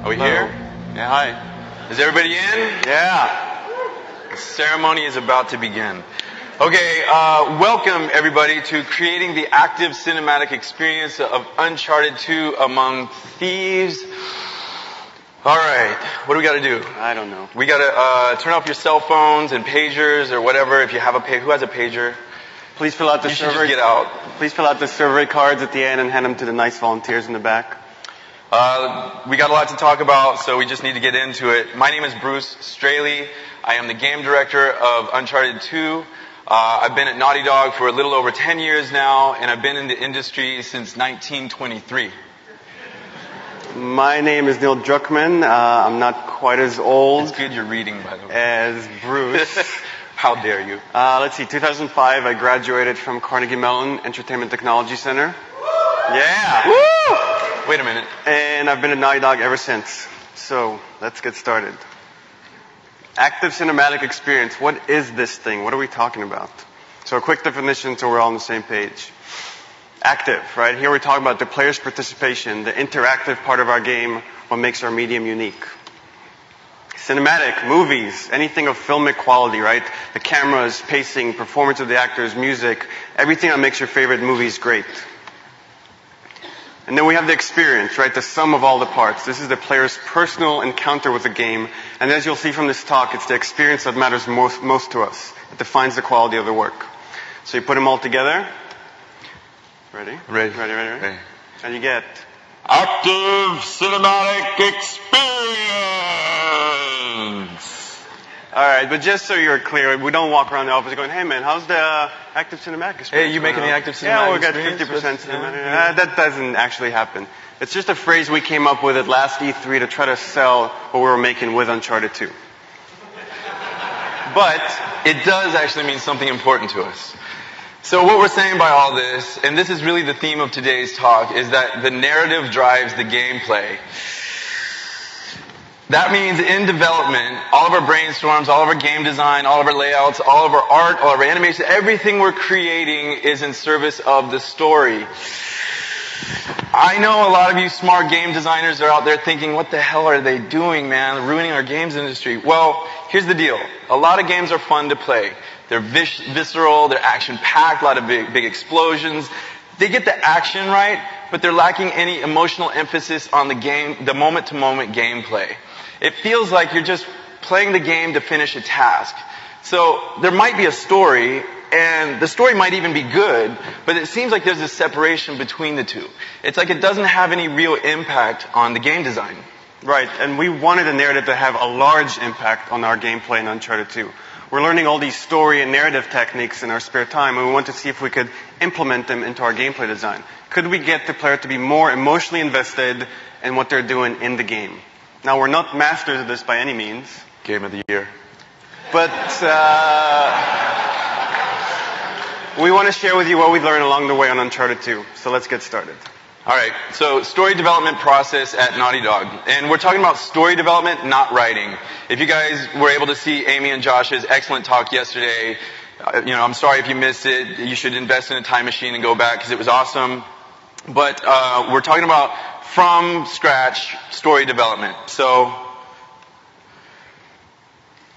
Are we here? Yeah, hi. Is everybody in? Yeah. The ceremony is about to begin. Okay, welcome everybody to creating the active cinematic experience of Uncharted 2 among thieves. Alright, what do we gotta do? I don't know. We gotta turn off your cell phones and pagers or whatever if you have a who has a pager? Please fill out the You should survey. just get out. Please fill out the survey cards at the end and hand them to the nice volunteers in the back. We got a lot to talk about, so we just need to get into it. My name is Bruce Straley. I am the game director of Uncharted 2. I've been at Naughty Dog for a little over 10 years now, and I've been in the industry since 1923. My name is Neil Druckmann. I'm not quite as old It's good you're reading, by the way. as Bruce. How dare you? Let's see, 2005, I graduated from Carnegie Mellon Entertainment Technology Center. Yeah. Woo! Wait a minute. And I've been at Naughty Dog ever since. So, let's get started. Active cinematic experience. What is this thing? What are we talking about? So a quick definition so we're all on the same page. Active, right? Here we're talking about the player's participation, the interactive part of our game, what makes our medium unique. Cinematic, movies, anything of filmic quality, right? The cameras, pacing, performance of the actors, music, everything that makes your favorite movies great. And then we have the experience, right? The sum of all the parts. This is the player's personal encounter with the game. And as you'll see from this talk, it's the experience that matters most to us. It defines the quality of the work. So you put them all together. Ready? Ready. And you get Active cinematic experience. Alright, but just so you're clear, we don't walk around the office going, hey man, how's the active cinematic experience? Hey, you making the active cinematic Yeah, we got experience? 50% cinematic. That doesn't actually happen. It's just a phrase we came up with at last E3 to try to sell what we were making with Uncharted 2. But it does actually mean something important to us. So what we're saying by all this, and this is really the theme of today's talk, is that the narrative drives the gameplay. That means in development, all of our brainstorms, all of our game design, all of our layouts, all of our art, all of our animation, everything we're creating is in service of the story. I know a lot of you smart game designers are out there thinking, what the hell are they doing, man? Ruining our games industry. Well, here's the deal. A lot of games are fun to play. They're visceral, they're action-packed, a lot of big explosions. They get the action right, but they're lacking any emotional emphasis on the moment-to-moment gameplay. It feels like you're just playing the game to finish a task. So there might be a story, and the story might even be good, but it seems like there's a separation between the two. It's like it doesn't have any real impact on the game design. Right, and we wanted the narrative to have a large impact on our gameplay in Uncharted 2. We're learning all these story and narrative techniques in our spare time, and we want to see if we could implement them into our gameplay design. Could we get the player to be more emotionally invested in what they're doing in the game? Now, we're not masters of this by any means. Game of the year. But we want to share with you what we learned along the way on Uncharted 2. So let's get started. Alright, so story development process at Naughty Dog. And we're talking about story development, not writing. If you guys were able to see Amy and Josh's excellent talk yesterday, I'm sorry if you missed it. You should invest in a time machine and go back because it was awesome. But we're talking about from scratch story development. So,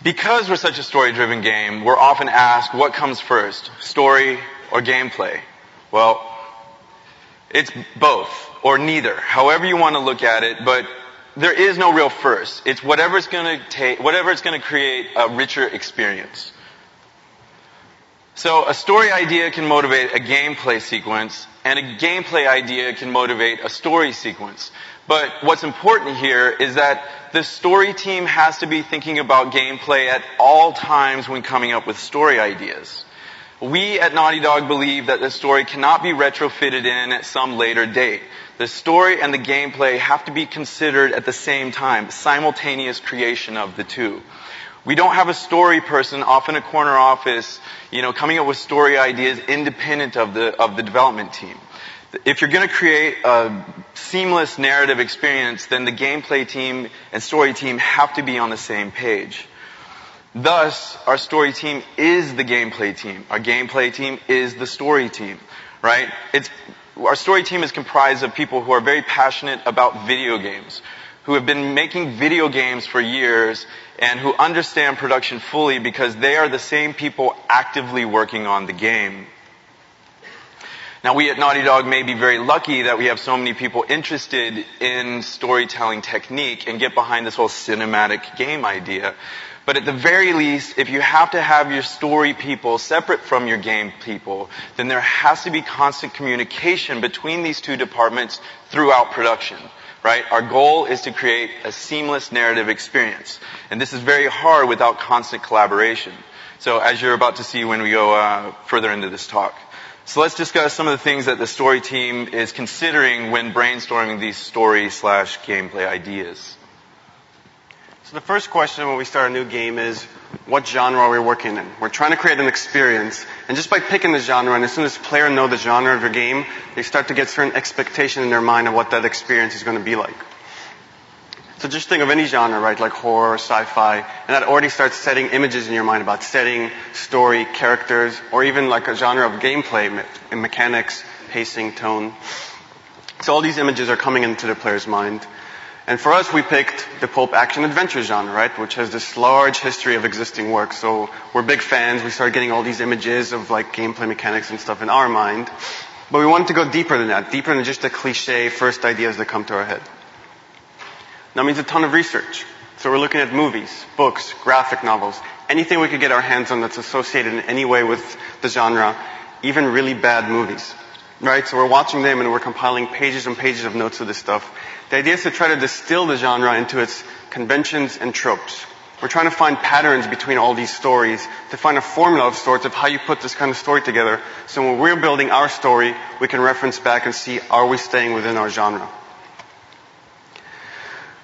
because we're such a story-driven game, we're often asked what comes first, story or gameplay? Well, it's both, or neither, however you want to look at it, but there is no real first. It's whatever's going to create a richer experience. So a story idea can motivate a gameplay sequence, and a gameplay idea can motivate a story sequence. But what's important here is that the story team has to be thinking about gameplay at all times when coming up with story ideas. We at Naughty Dog believe that the story cannot be retrofitted in at some later date. The story and the gameplay have to be considered at the same time, simultaneous creation of the two. We don't have a story person off in a corner office, coming up with story ideas independent of the development team. If you're going to create a seamless narrative experience, then the gameplay team and story team have to be on the same page. Thus, our story team is the gameplay team. Our gameplay team is the story team, right? Our story team is comprised of people who are very passionate about video games, who have been making video games for years and who understand production fully because they are the same people actively working on the game. Now, we at Naughty Dog may be very lucky that we have so many people interested in storytelling technique and get behind this whole cinematic game idea. But at the very least, if you have to have your story people separate from your game people, then there has to be constant communication between these two departments throughout production, right? Our goal is to create a seamless narrative experience. And this is very hard without constant collaboration. So as you're about to see when we go further into this talk. So let's discuss some of the things that the story team is considering when brainstorming these story/gameplay ideas. So the first question when we start a new game is, what genre are we working in? We're trying to create an experience, and just by picking the genre, and as soon as players know the genre of your game, they start to get certain expectation in their mind of what that experience is going to be like. So just think of any genre, right, like horror, sci-fi, and that already starts setting images in your mind about setting, story, characters, or even like a genre of gameplay, mechanics, pacing, tone. So all these images are coming into the player's mind. And for us, we picked the pulp action-adventure genre, right, which has this large history of existing work. So we're big fans. We started getting all these images of like gameplay mechanics and stuff in our mind. But we wanted to go deeper than that, deeper than just the cliche first ideas that come to our head. That means a ton of research. So we're looking at movies, books, graphic novels, anything we could get our hands on that's associated in any way with the genre, even really bad movies. Right? So we're watching them and we're compiling pages and pages of notes of this stuff. The idea is to try to distill the genre into its conventions and tropes. We're trying to find patterns between all these stories, to find a formula of sorts of how you put this kind of story together. So when we're building our story, we can reference back and see, are we staying within our genre?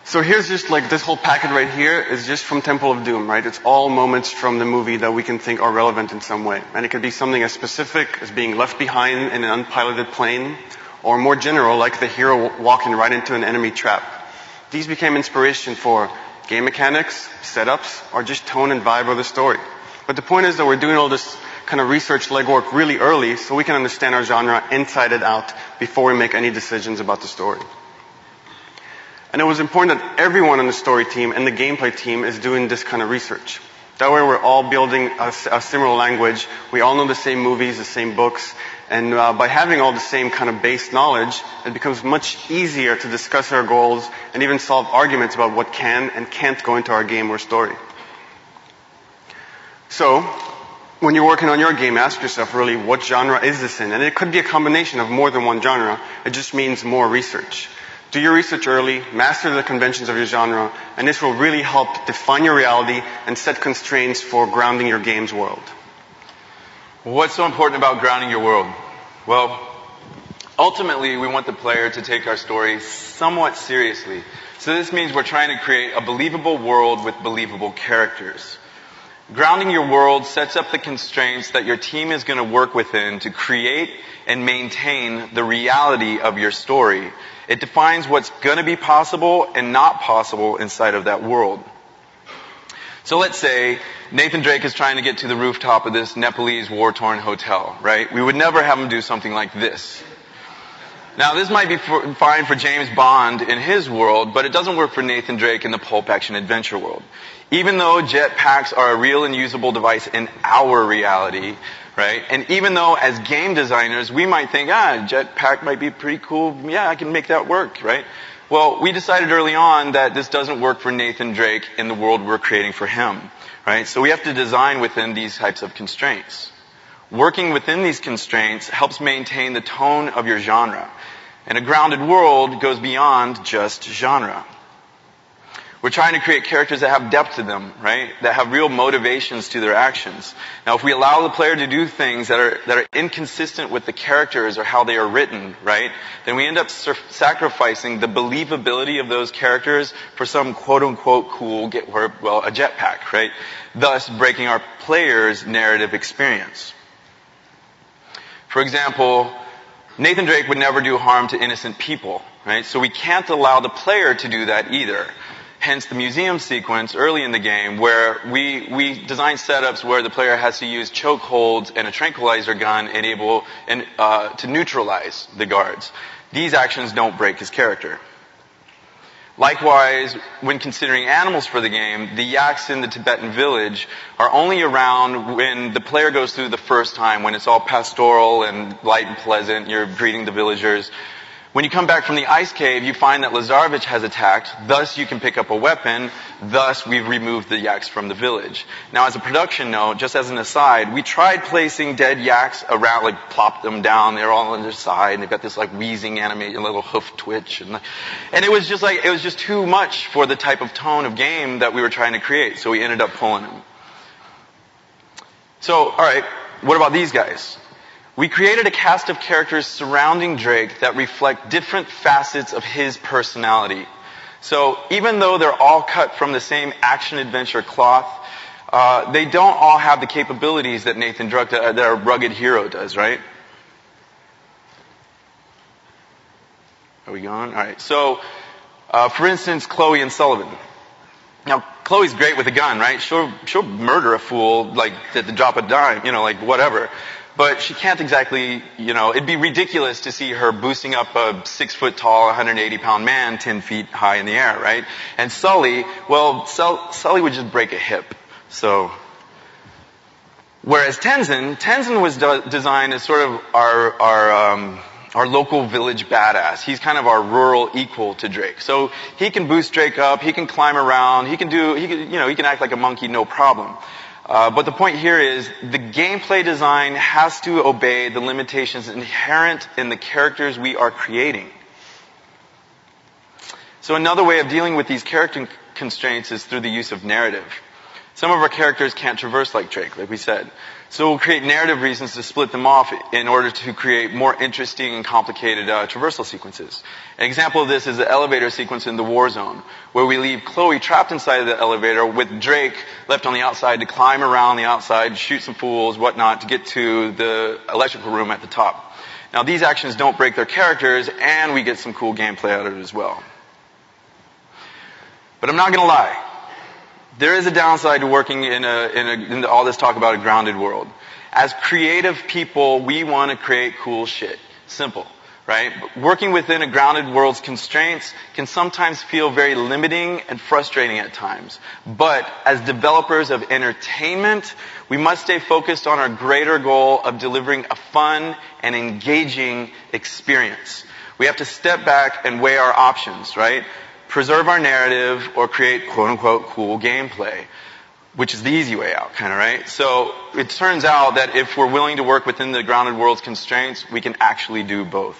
So here's just like this whole packet right here is just from Temple of Doom, right? It's all moments from the movie that we can think are relevant in some way. And it could be something as specific as being left behind in an unpiloted plane, or more general, like the hero walking right into an enemy trap. These became inspiration for game mechanics, setups, or just tone and vibe of the story. But the point is that we're doing all this kind of research legwork really early so we can understand our genre inside and out before we make any decisions about the story. And it was important that everyone on the story team and the gameplay team is doing this kind of research. That way we're all building a similar language. We all know the same movies, the same books. And by having all the same kind of base knowledge, it becomes much easier to discuss our goals and even solve arguments about what can and can't go into our game or story. So, when you're working on your game, ask yourself really, what genre is this in? And it could be a combination of more than one genre. It just means more research. Do your research early, master the conventions of your genre, and this will really help define your reality and set constraints for grounding your game's world. What's so important about grounding your world? Well, ultimately, we want the player to take our story somewhat seriously. So this means we're trying to create a believable world with believable characters. Grounding your world sets up the constraints that your team is going to work within to create and maintain the reality of your story. It defines what's going to be possible and not possible inside of that world. So let's say Nathan Drake is trying to get to the rooftop of this Nepalese war-torn hotel, right? We would never have him do something like this. Now, this might be fine for James Bond in his world, but it doesn't work for Nathan Drake in the pulp action adventure world. Even though jetpacks are a real and usable device in our reality, right? And even though as game designers, we might think, jetpack might be pretty cool. Yeah, I can make that work, right? Well, we decided early on that this doesn't work for Nathan Drake in the world we're creating for him, right? So we have to design within these types of constraints. Working within these constraints helps maintain the tone of your genre. And a grounded world goes beyond just genre. We're trying to create characters that have depth to them, right? That have real motivations to their actions. Now, if we allow the player to do things that are inconsistent with the characters or how they are written, right? Then we end up sacrificing the believability of those characters for some quote-unquote cool, a jetpack, right? Thus, breaking our players' narrative experience. For example, Nathan Drake would never do harm to innocent people, right? So we can't allow the player to do that either. Hence the museum sequence early in the game where we design setups where the player has to use chokeholds and a tranquilizer gun to neutralize the guards. These actions don't break his character. Likewise, when considering animals for the game, the yaks in the Tibetan village are only around when the player goes through the first time, when it's all pastoral and light and pleasant, you're greeting the villagers. When you come back from the ice cave, you find that Lazarevich has attacked, thus you can pick up a weapon, thus we've removed the yaks from the village. Now as a production note, just as an aside, we tried placing dead yaks around, like plopped them down, they're all on their side, and they've got this like wheezing animation, little hoof twitch, and it was just too much for the type of tone of game that we were trying to create, so we ended up pulling them. So, alright, what about these guys? We created a cast of characters surrounding Drake that reflect different facets of his personality. So even though they're all cut from the same action-adventure cloth, they don't all have the capabilities that Nathan Drake, that our rugged hero does, right? Are we gone? All right. So, for instance, Chloe and Sullivan. Now, Chloe's great with a gun, right? She'll murder a fool, like, at the drop of a dime, like, whatever. But she can't exactly, it'd be ridiculous to see her boosting up a 6 foot tall, 180-pound man 10 feet high in the air, right? And Sully, Sully would just break a hip. So, whereas Tenzin was designed as sort of our local village badass. He's kind of our rural equal to Drake. So he can boost Drake up, he can climb around, he can act like a monkey, no problem. But the point here is the gameplay design has to obey the limitations inherent in the characters we are creating. So another way of dealing with these character constraints is through the use of narrative. Some of our characters can't traverse like Drake, like we said. So we'll create narrative reasons to split them off in order to create more interesting and complicated traversal sequences. An example of this is the elevator sequence in the war zone, where we leave Chloe trapped inside of the elevator with Drake left on the outside to climb around the outside, shoot some fools, whatnot, to get to the electrical room at the top. Now these actions don't break their characters, and we get some cool gameplay out of it as well. But I'm not going to lie. There is a downside to working in all this talk about a grounded world. As creative people, we want to create cool shit. Simple, right? But working within a grounded world's constraints can sometimes feel very limiting and frustrating at times. But as developers of entertainment, we must stay focused on our greater goal of delivering a fun and engaging experience. We have to step back and weigh our options, right? Preserve our narrative or create quote-unquote cool gameplay, which is the easy way out, kind of, right? So it turns out that if we're willing to work within the grounded world's constraints, we can actually do both.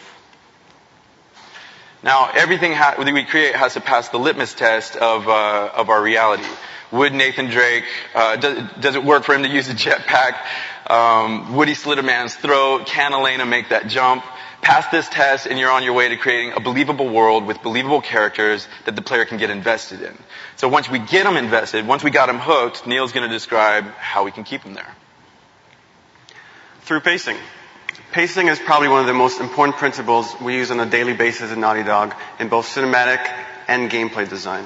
Now, everything that we create has to pass the litmus test of our reality. Would Nathan Drake, does it work for him to use a jetpack? Would he slit a man's throat? Can Elena make that jump? Pass this test and you're on your way to creating a believable world with believable characters that the player can get invested in. So once we get them invested, once we got them hooked, Neil's going to describe how we can keep them there. Through pacing. Pacing is probably one of the most important principles we use on a daily basis in Naughty Dog in both cinematic and gameplay design.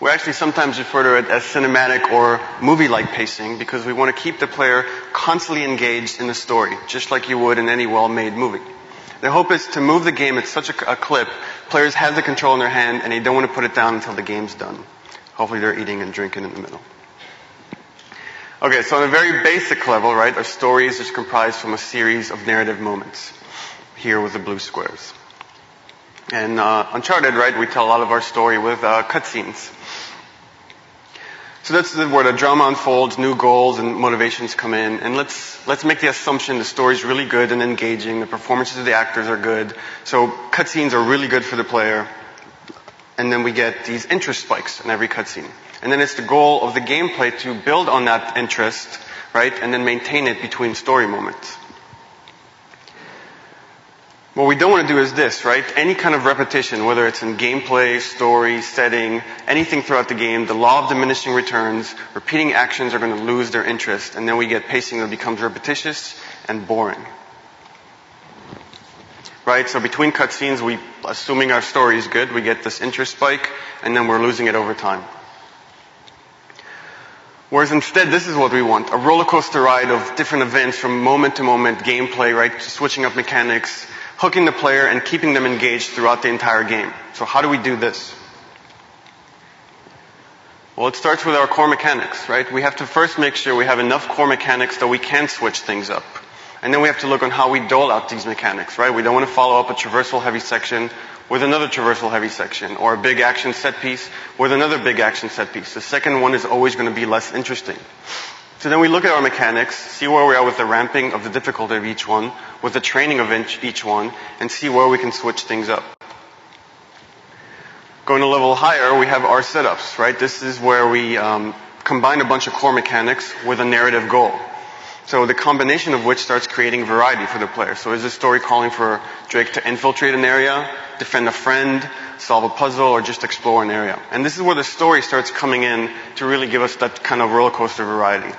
We actually sometimes refer to it as cinematic or movie-like pacing because we want to keep the player constantly engaged in the story, just like you would in any well-made movie. The hope is to move the game at such a clip, players have the control in their hand and they don't want to put it down until the game's done. Hopefully they're eating and drinking in the middle. Okay, so on a very basic level, right, our story is just comprised from a series of narrative moments. Here with the blue squares. And Uncharted, right, we tell a lot of our story with cutscenes. So that's where the drama unfolds, new goals and motivations come in, and let's make the assumption the story's really good and engaging, the performances of the actors are good, so cutscenes are really good for the player, and then we get these interest spikes in every cutscene. And then it's the goal of the gameplay to build on that interest, right, and then maintain it between story moments. What we don't want to do is this, right? Any kind of repetition, whether it's in gameplay, story, setting, anything throughout the game, the law of diminishing returns, repeating actions are going to lose their interest, and then we get pacing that becomes repetitious and boring. Right? So between cutscenes, assuming our story is good, we get this interest spike, and then we're losing it over time. Whereas instead, this is what we want. A roller coaster ride of different events from moment to moment, gameplay, right? Switching up mechanics, hooking the player and keeping them engaged throughout the entire game. So how do we do this? Well, it starts with our core mechanics, right? We have to first make sure we have enough core mechanics that we can switch things up. And then we have to look on how we dole out these mechanics, right? We don't want to follow up a traversal-heavy section with another traversal-heavy section, or a big action set piece with another big action set piece. The second one is always going to be less interesting. So then we look at our mechanics, see where we are with the ramping of the difficulty of each one, with the training of each one, and see where we can switch things up. Going a level higher, we have our setups, right? This is where we combine a bunch of core mechanics with a narrative goal. So the combination of which starts creating variety for the player. So is the story calling for Drake to infiltrate an area, defend a friend, solve a puzzle, or just explore an area? And this is where the story starts coming in to really give us that kind of roller coaster variety.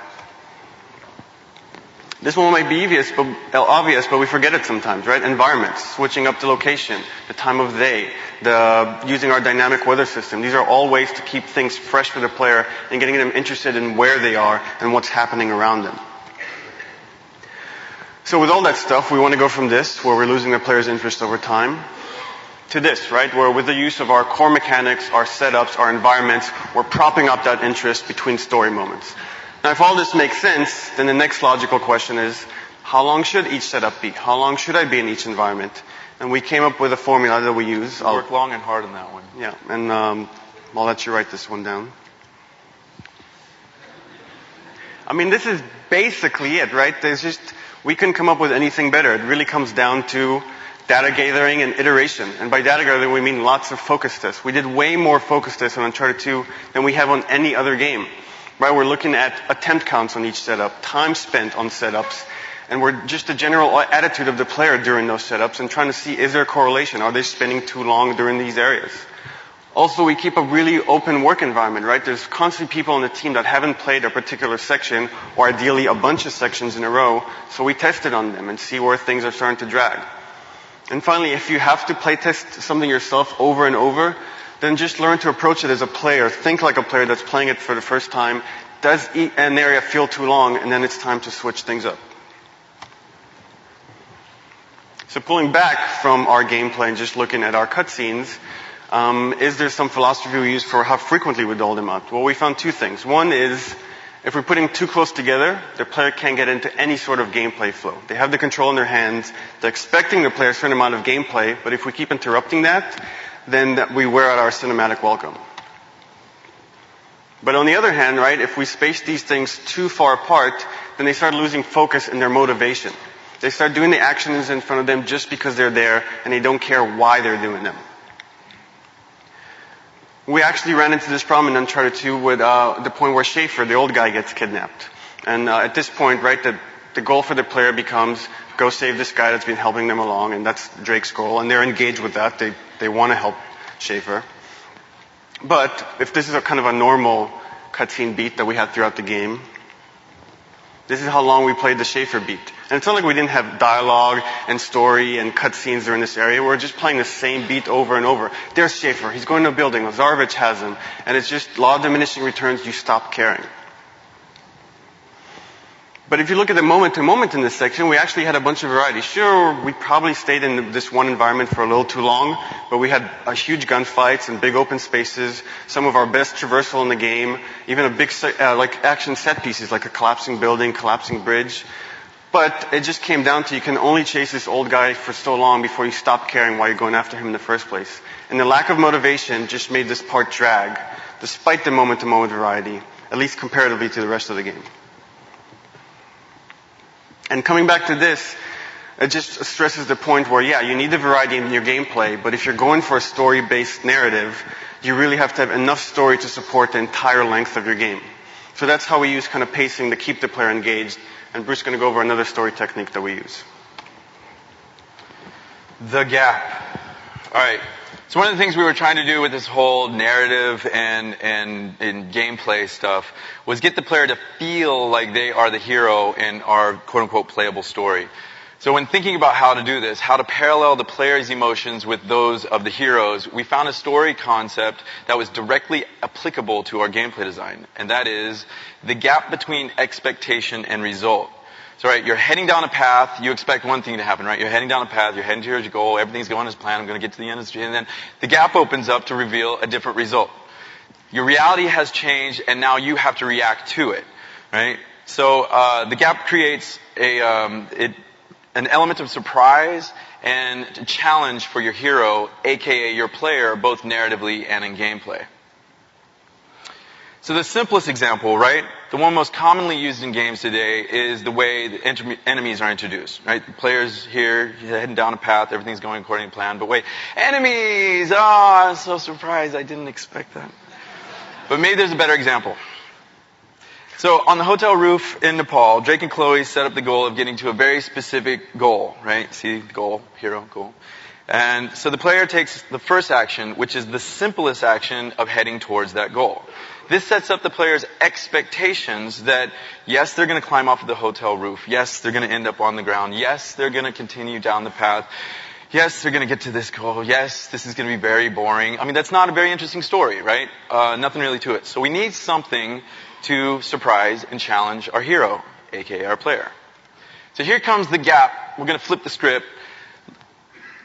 This one might be obvious, but we forget it sometimes, right? Environments, switching up the location, the time of day, using our dynamic weather system. These are all ways to keep things fresh for the player and getting them interested in where they are and what's happening around them. So with all that stuff, we want to go from this, where we're losing the player's interest over time, to this, right? Where with the use of our core mechanics, our setups, our environments, we're propping up that interest between story moments. Now, if all this makes sense, then the next logical question is, how long should each setup be? How long should I be in each environment? And we came up with a formula that we use. I'll work long and hard on that one. Yeah, and I'll let you write this one down. I mean, this is basically it, right? We couldn't come up with anything better. It really comes down to data gathering and iteration. And by data gathering, we mean lots of focus tests. We did way more focus tests on Uncharted 2 than we have on any other game. Right, we're looking at attempt counts on each setup, time spent on setups, and we're just the general attitude of the player during those setups and trying to see, is there a correlation? Are they spending too long during these areas? Also, we keep a really open work environment, right? There's constantly people on the team that haven't played a particular section, or ideally a bunch of sections in a row, so we test it on them and see where things are starting to drag. And finally, if you have to play test something yourself over and over, then just learn to approach it as a player. Think like a player that's playing it for the first time. Does an area feel too long? And then it's time to switch things up. So pulling back from our gameplay and just looking at our cutscenes, is there some philosophy we use for how frequently we dole them out? Well, we found two things. One is, if we're putting too close together, the player can't get into any sort of gameplay flow. They have the control in their hands. They're expecting the player a certain amount of gameplay, but if we keep interrupting that, then we wear out our cinematic welcome. But on the other hand, right, if we space these things too far apart, then they start losing focus in their motivation. They start doing the actions in front of them just because they're there, and they don't care why they're doing them. We actually ran into this problem in Uncharted 2 with the point where Schaefer, the old guy, gets kidnapped. And at this point, right, the goal for the player becomes, go save this guy that's been helping them along, and that's Drake's goal, and they're engaged with that. They want to help Schaefer. But if this is a kind of a normal cutscene beat that we had throughout the game, this is how long we played the Schaefer beat. And it's not like we didn't have dialogue and story and cutscenes during this area. We're just playing the same beat over and over. There's Schaefer. He's going to a building. Lazarevich has him. And it's just law of diminishing returns. You stop caring. But if you look at the moment to moment in this section, we actually had a bunch of variety. Sure, we probably stayed in this one environment for a little too long, but we had huge gunfights and big open spaces, some of our best traversal in the game, even a big like action set pieces like a collapsing building, collapsing bridge. But it just came down to you can only chase this old guy for so long before you stop caring why you're going after him in the first place. And the lack of motivation just made this part drag, despite the moment to moment variety, at least comparatively to the rest of the game. And coming back to this, it just stresses the point where, yeah, you need the variety in your gameplay, but if you're going for a story-based narrative, you really have to have enough story to support the entire length of your game. So that's how we use kind of pacing to keep the player engaged, and Bruce is going to go over another story technique that we use. The gap. All right. So one of the things we were trying to do with this whole narrative and gameplay stuff was get the player to feel like they are the hero in our quote-unquote playable story. So when thinking about how to do this, how to parallel the player's emotions with those of the heroes, we found a story concept that was directly applicable to our gameplay design, and that is the gap between expectation and result. So, right, you're heading down a path, you expect one thing to happen, right? You're heading down a path, you're heading to your goal, everything's going as planned, I'm going to get to the end of the street, and then the gap opens up to reveal a different result. Your reality has changed, and now you have to react to it, right? So, the gap creates an element of surprise and a challenge for your hero, aka your player, both narratively and in gameplay. So the simplest example, right, the one most commonly used in games today is the way the enemies are introduced, right? The player's here, heading down a path, everything's going according to plan, but wait, enemies! Oh, I'm so surprised, I didn't expect that. But maybe there's a better example. So on the hotel roof in Nepal, Drake and Chloe set up the goal of getting to a very specific goal, right? See, goal, hero, goal. And so the player takes the first action, which is the simplest action of heading towards that goal. This sets up the player's expectations that, yes, they're going to climb off of the hotel roof. Yes, they're going to end up on the ground. Yes, they're going to continue down the path. Yes, they're going to get to this goal. Yes, this is going to be very boring. I mean, that's not a very interesting story, right? Nothing really to it. So we need something to surprise and challenge our hero, aka our player. So here comes the gap. We're going to flip the script.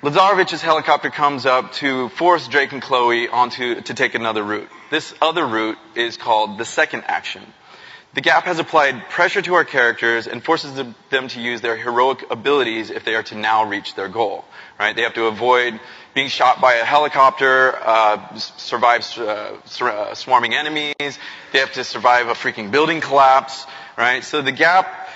Lazarevich's helicopter comes up to force Drake and Chloe to take another route. This other route is called the second action. The gap has applied pressure to our characters and forces them to use their heroic abilities if they are to now reach their goal. Right? They have to avoid being shot by a helicopter, survive swarming enemies. They have to survive a freaking building collapse. Right? So the gap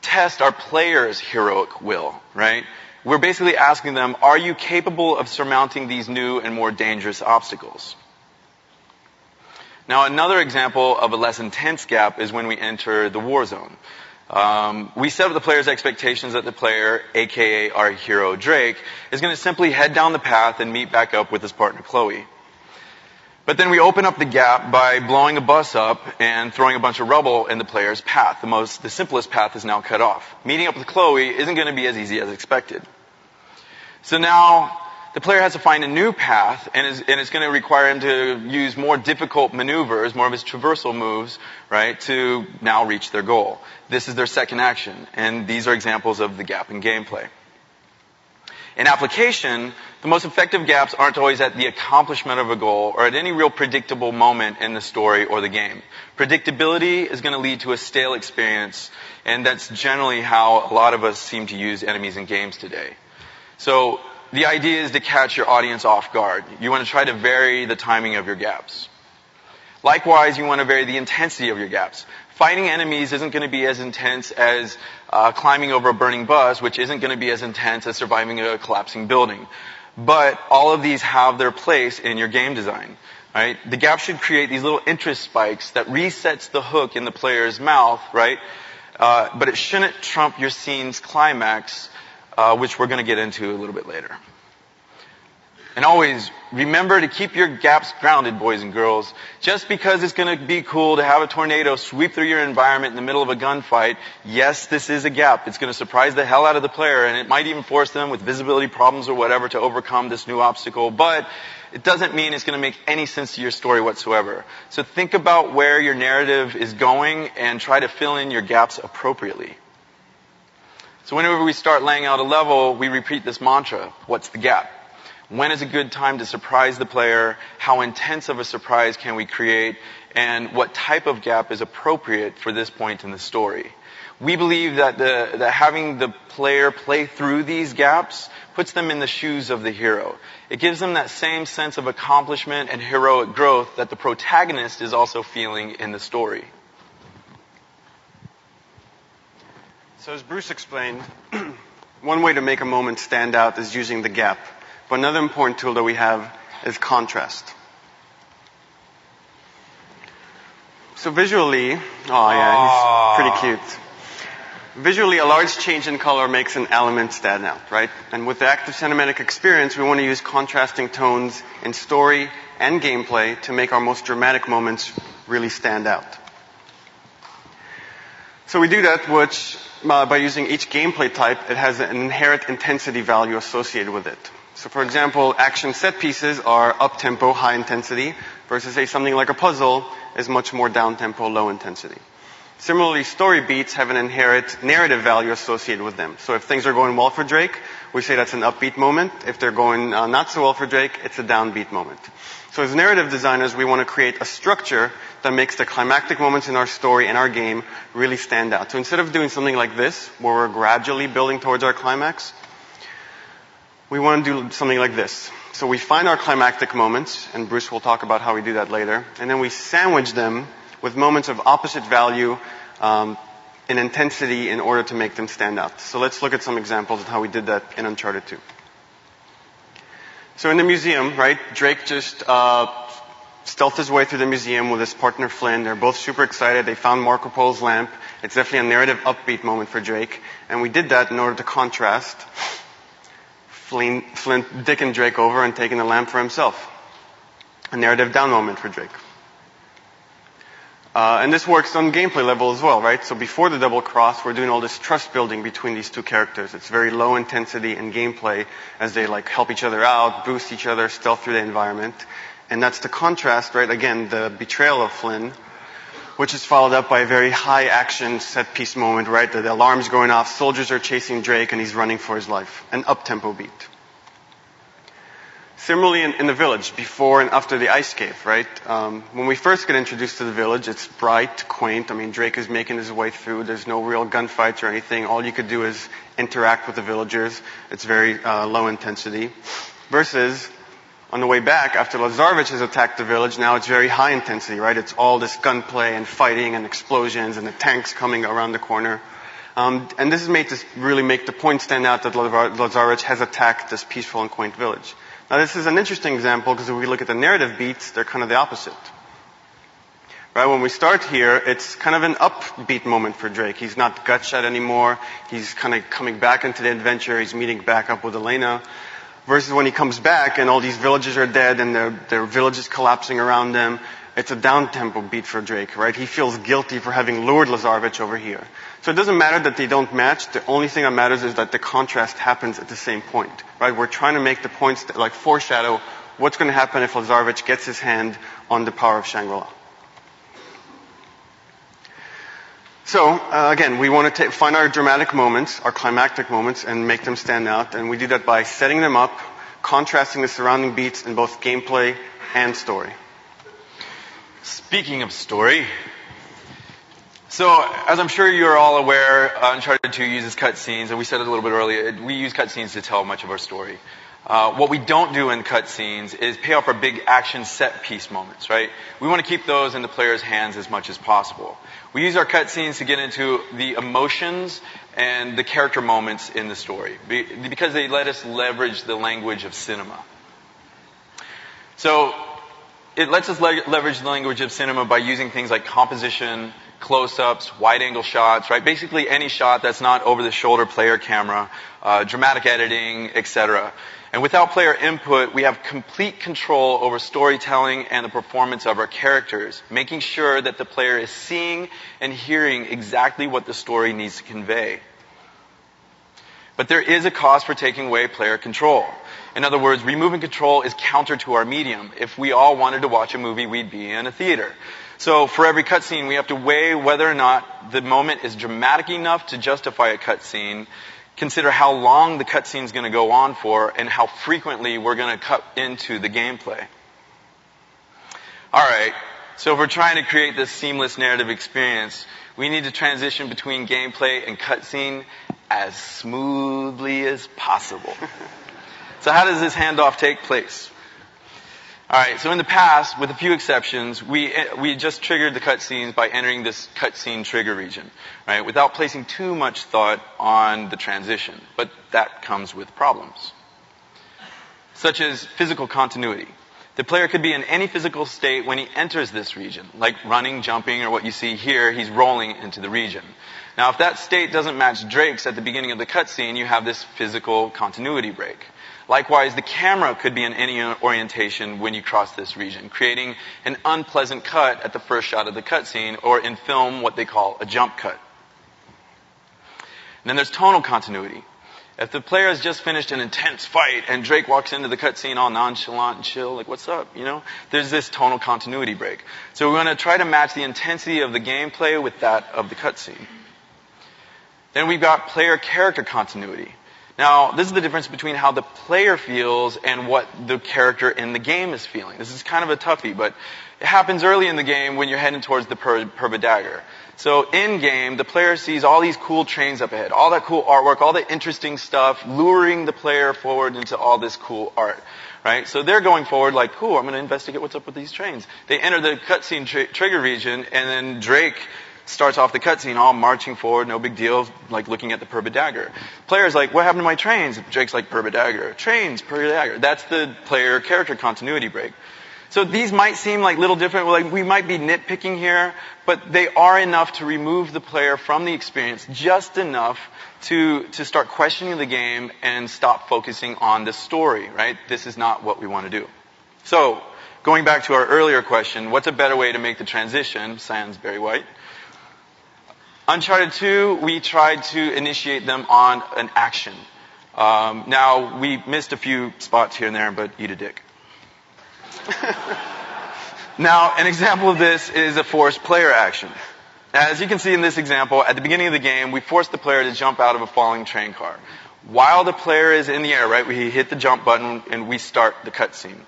tests our players' heroic will. Right? We're basically asking them, are you capable of surmounting these new and more dangerous obstacles? Now, another example of a less intense gap is when we enter the war zone. We set up the player's expectations that the player, aka our hero Drake, is going to simply head down the path and meet back up with his partner Chloe. But then we open up the gap by blowing a bus up and throwing a bunch of rubble in the player's path. The simplest path is now cut off. Meeting up with Chloe isn't going to be as easy as expected. So now the player has to find a new path, and it's going to require him to use more difficult maneuvers, more of his traversal moves, right, to now reach their goal. This is their second action, and these are examples of the gap in gameplay. In application, the most effective gaps aren't always at the accomplishment of a goal or at any real predictable moment in the story or the game. Predictability is going to lead to a stale experience, and that's generally how a lot of us seem to use enemies in games today. So the idea is to catch your audience off guard. You want to try to vary the timing of your gaps. Likewise, you want to vary the intensity of your gaps. Fighting enemies isn't going to be as intense as climbing over a burning bus, which isn't going to be as intense as surviving a collapsing building. But all of these have their place in your game design. Right? The gap should create these little interest spikes that resets the hook in the player's mouth, right? But it shouldn't trump your scene's climax, which we're going to get into a little bit later. And always remember to keep your gaps grounded, boys and girls. Just because it's going to be cool to have a tornado sweep through your environment in the middle of a gunfight, yes, this is a gap. It's going to surprise the hell out of the player, and it might even force them with visibility problems or whatever to overcome this new obstacle. But it doesn't mean it's going to make any sense to your story whatsoever. So think about where your narrative is going and try to fill in your gaps appropriately. So whenever we start laying out a level, we repeat this mantra: what's the gap? When is a good time to surprise the player? How intense of a surprise can we create? And what type of gap is appropriate for this point in the story? We believe that having the player play through these gaps puts them in the shoes of the hero. It gives them that same sense of accomplishment and heroic growth that the protagonist is also feeling in the story. So as Bruce explained, one way to make a moment stand out is using the gap. But another important tool that we have is contrast. So visually, he's pretty cute. Visually, a large change in color makes an element stand out, right? And with the active cinematic experience, we want to use contrasting tones in story and gameplay to make our most dramatic moments really stand out. So we do that by using each gameplay type. It has an inherent intensity value associated with it. So for example, action set pieces are up-tempo, high intensity, versus say something like a puzzle is much more down-tempo, low intensity. Similarly, story beats have an inherent narrative value associated with them. So if things are going well for Drake, we say that's an upbeat moment. If they're going not so well for Drake, it's a downbeat moment. So as narrative designers, we want to create a structure that makes the climactic moments in our story and our game really stand out. So instead of doing something like this, where we're gradually building towards our climax, we want to do something like this. So we find our climactic moments, and Bruce will talk about how we do that later, and then we sandwich them with moments of opposite value in intensity in order to make them stand out. So let's look at some examples of how we did that in Uncharted 2. So in the museum, right, Drake just stealthed his way through the museum with his partner Flynn. They're both super excited. They found Marco Polo's lamp. It's definitely a narrative upbeat moment for Drake. And we did that in order to contrast Flynn dicking Drake over and taking the lamp for himself. A narrative down moment for Drake. And this works on gameplay level as well, right? So before the double cross, we're doing all this trust building between these two characters. It's very low intensity in gameplay as they like help each other out, boost each other, stealth through the environment. And that's the contrast, right? Again, the betrayal of Flynn, which is followed up by a very high action set piece moment, right? The alarm's going off, soldiers are chasing Drake and he's running for his life. An up-tempo beat. Similarly, in the village, before and after the ice cave, right? When we first get introduced to the village, it's bright, quaint. I mean, Drake is making his way through. There's no real gunfights or anything. All you could do is interact with the villagers. It's very low intensity. Versus, on the way back, after Lazarevich has attacked the village, now it's very high intensity, right? It's all this gunplay and fighting and explosions and the tanks coming around the corner. And this is made to really make the point stand out that Lazarevich has attacked this peaceful and quaint village. Now this is an interesting example because if we look at the narrative beats, they're kind of the opposite. Right, when we start here, it's kind of an upbeat moment for Drake. He's not gut shot anymore. He's kind of coming back into the adventure. He's meeting back up with Elena. Versus when he comes back and all these villages are dead and their village is collapsing around them, it's a down-tempo beat for Drake, right? He feels guilty for having lured Lazarevich over here. So it doesn't matter that they don't match. The only thing that matters is that the contrast happens at the same point, right? We're trying to make the points that like foreshadow what's going to happen if Lazarevich gets his hand on the power of Shangri-La. So, again, we want to find our dramatic moments, our climactic moments, and make them stand out. And we do that by setting them up, contrasting the surrounding beats in both gameplay and story. Speaking of story, so as I'm sure you're all aware, Uncharted 2 uses cutscenes, and we said it a little bit earlier, we use cutscenes to tell much of our story. What we don't do in cutscenes is pay off our big action set piece moments, right? We want to keep those in the player's hands as much as possible. We use our cutscenes to get into the emotions and the character moments in the story because they let us leverage the language of cinema. So it lets us leverage the language of cinema by using things like composition, close-ups, wide-angle shots, right? Basically any shot that's not over-the-shoulder player camera, dramatic editing, etc. And without player input, we have complete control over storytelling and the performance of our characters, making sure that the player is seeing and hearing exactly what the story needs to convey. But there is a cost for taking away player control. In other words, removing control is counter to our medium. If we all wanted to watch a movie, we'd be in a theater. So for every cutscene, we have to weigh whether or not the moment is dramatic enough to justify a cutscene, consider how long the cutscene is going to go on for, and how frequently we're going to cut into the gameplay. Alright, so if we're trying to create this seamless narrative experience, we need to transition between gameplay and cutscene as smoothly as possible. So how does this handoff take place? Alright, so in the past, with a few exceptions, we just triggered the cutscenes by entering this cutscene trigger region, right, without placing too much thought on the transition. But that comes with problems, such as physical continuity. The player could be in any physical state when he enters this region, like running, jumping, or what you see here, he's rolling into the region. Now, if that state doesn't match Drake's at the beginning of the cutscene, you have this physical continuity break. Likewise, the camera could be in any orientation when you cross this region, creating an unpleasant cut at the first shot of the cutscene, or in film, what they call a jump cut. And then there's tonal continuity. If the player has just finished an intense fight and Drake walks into the cutscene all nonchalant and chill, like, what's up, there's this tonal continuity break. So we're going to try to match the intensity of the gameplay with that of the cutscene. Then we've got player character continuity. Now, this is the difference between how the player feels and what the character in the game is feeling. This is kind of a toughie, but it happens early in the game when you're heading towards the Purba Dagger. So in-game, the player sees all these cool trains up ahead, all that cool artwork, all the interesting stuff, luring the player forward into all this cool art, right? So they're going forward like, cool, I'm going to investigate what's up with these trains. They enter the cutscene trigger region, and then Drake starts off the cutscene all marching forward, no big deal, like looking at the Purba Dagger. Player's like, what happened to my trains? Drake's like, Purba Dagger. Trains, Purba Dagger. That's the player character continuity break. So these might seem like little different, like we might be nitpicking here, but they are enough to remove the player from the experience, just enough to start questioning the game and stop focusing on the story, right? This is not what we want to do. So, going back to our earlier question, what's a better way to make the transition? Sans Barry White. Uncharted 2, we tried to initiate them on an action. Now, we missed a few spots here and there, but eat a dick. Now, an example of this is a forced player action. As you can see in this example, at the beginning of the game, we force the player to jump out of a falling train car. While the player is in the air, right, we hit the jump button and we start the cutscene.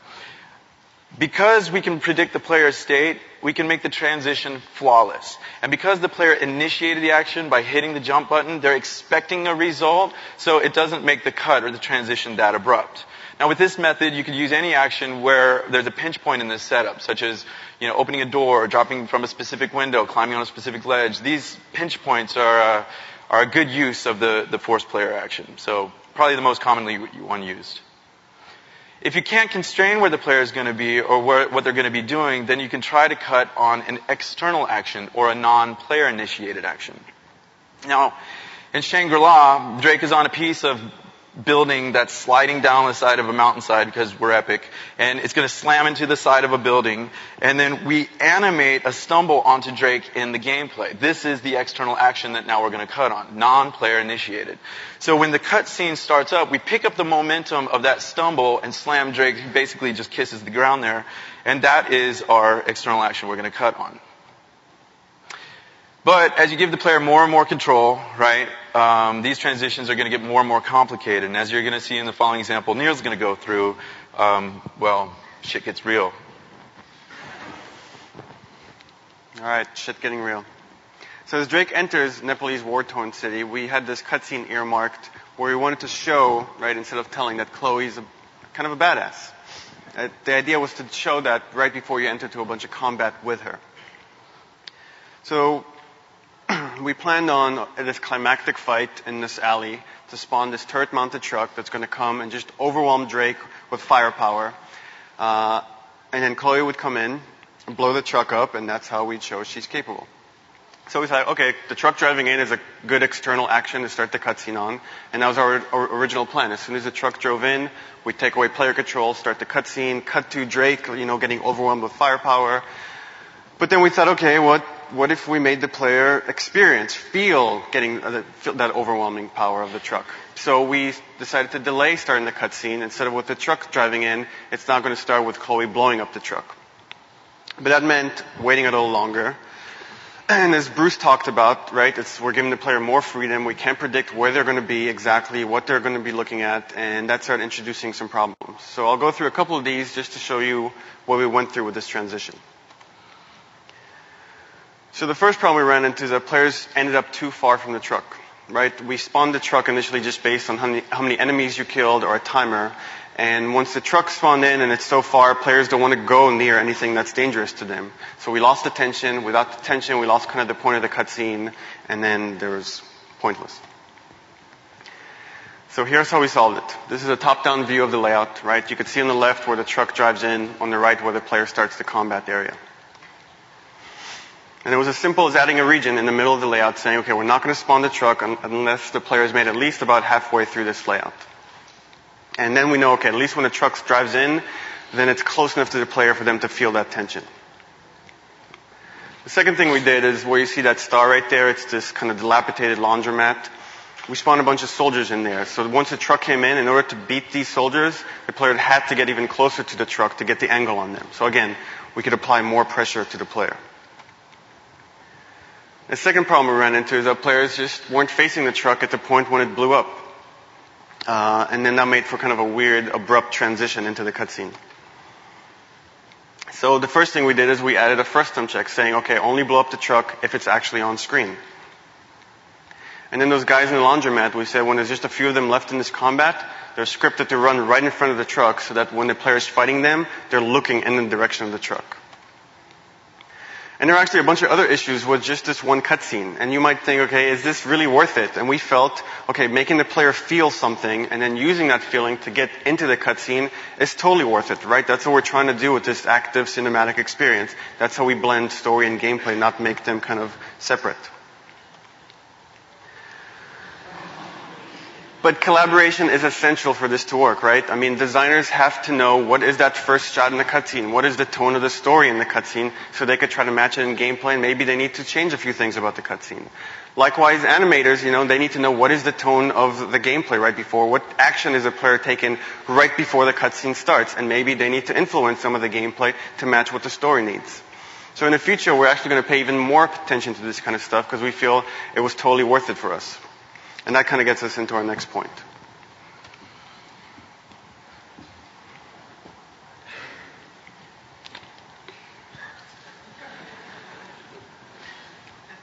Because we can predict the player's state, we can make the transition flawless. And because the player initiated the action by hitting the jump button, they're expecting a result, so it doesn't make the cut or the transition that abrupt. Now with this method, you could use any action where there's a pinch point in this setup, such as opening a door, dropping from a specific window, climbing on a specific ledge. These pinch points are a good use of the forced player action. So probably the most commonly one used. If you can't constrain where the player is going to be or what they're going to be doing, then you can try to cut on an external action or a non-player initiated action. Now, in Shangri-La, Drake is on a piece of building that's sliding down the side of a mountainside because we're epic, and it's going to slam into the side of a building, and then we animate a stumble onto Drake in the gameplay. This is the external action that now we're going to cut on, non-player initiated. So when the cutscene starts up, we pick up the momentum of that stumble and slam Drake, who basically just kisses the ground there, and that is our external action we're going to cut on. But as you give the player more and more control, right, these transitions are going to get more and more complicated. And as you're going to see in the following example, Neil's going to go through, shit gets real. All right, shit getting real. So as Drake enters Nepalese war-torn city, we had this cutscene earmarked where we wanted to show, right, instead of telling, that Chloe's kind of a badass. The idea was to show that right before you enter to a bunch of combat with her. So we planned on this climactic fight in this alley to spawn this turret-mounted truck that's going to come and just overwhelm Drake with firepower. And then Chloe would come in and blow the truck up, and that's how we'd show she's capable. So we thought, okay, the truck driving in is a good external action to start the cutscene on, and that was our original plan. As soon as the truck drove in, we'd take away player control, start the cutscene, cut to Drake, getting overwhelmed with firepower. But then we thought, okay, what if we made the player feel that overwhelming power of the truck? So we decided to delay starting the cutscene. Instead of with the truck driving in, it's now going to start with Chloe blowing up the truck. But that meant waiting a little longer. And as Bruce talked about, right, we're giving the player more freedom. We can't predict where they're going to be exactly, what they're going to be looking at, and that started introducing some problems. So I'll go through a couple of these just to show you what we went through with this transition. So the first problem we ran into is that players ended up too far from the truck, right? We spawned the truck initially just based on how many enemies you killed or a timer. And once the truck spawned in and it's so far, players don't want to go near anything that's dangerous to them. So we lost attention. Without the tension, we lost kind of the point of the cutscene, and then there was pointless. So here's how we solved it. This is a top-down view of the layout, right? You can see on the left where the truck drives in, on the right where the player starts the combat area. And it was as simple as adding a region in the middle of the layout saying, okay, we're not going to spawn the truck unless the player has made at least about halfway through this layout. And then we know, okay, at least when the truck drives in, then it's close enough to the player for them to feel that tension. The second thing we did is where you see that star right there, it's this kind of dilapidated laundromat. we spawned a bunch of soldiers in there. So once the truck came in order to beat these soldiers, the player had to get even closer to the truck to get the angle on them. So again, we could apply more pressure to the player. The second problem we ran into is that players just weren't facing the truck at the point when it blew up. And then that made for kind of a weird, abrupt transition into the cutscene. So the first thing we did is we added a frustum check saying, okay, only blow up the truck if it's actually on screen. And then those guys in the laundromat, we said when there's just a few of them left in this combat, they're scripted to run right in front of the truck so that when the player's fighting them, they're looking in the direction of the truck. And there are actually a bunch of other issues with just this one cutscene. And you might think, okay, is this really worth it? And we felt, okay, making the player feel something and then using that feeling to get into the cutscene is totally worth it, right? That's what we're trying to do with this active cinematic experience. That's how we blend story and gameplay, not make them kind of separate. But collaboration is essential for this to work, right? I mean, designers have to know what is that first shot in the cutscene, what is the tone of the story in the cutscene, so they could try to match it in gameplay, and maybe they need to change a few things about the cutscene. Likewise, animators, they need to know what is the tone of the gameplay right before, what action is the player taking right before the cutscene starts, and maybe they need to influence some of the gameplay to match what the story needs. So in the future, we're actually going to pay even more attention to this kind of stuff because we feel it was totally worth it for us. And that kind of gets us into our next point.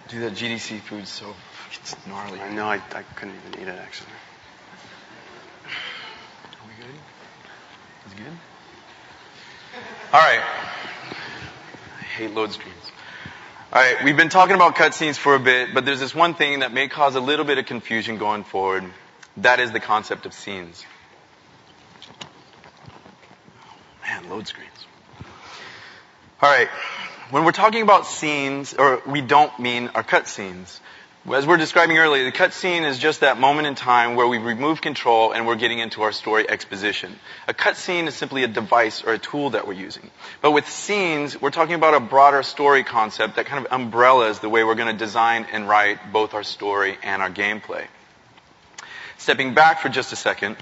Dude, that GDC food's so it's gnarly. I know, I couldn't even eat it, actually. Are we good? Is it good? All right. I hate load screens. All right, we've been talking about cutscenes for a bit, but there's this one thing that may cause a little bit of confusion going forward. That is the concept of scenes. Man, load screens. All right, when we're talking about scenes, or we don't mean our cutscenes. As we're describing earlier, the cutscene is just that moment in time where we remove control and we're getting into our story exposition. A cutscene is simply a device or a tool that we're using. But with scenes, we're talking about a broader story concept that kind of umbrellas the way we're going to design and write both our story and our gameplay. Stepping back for just a second,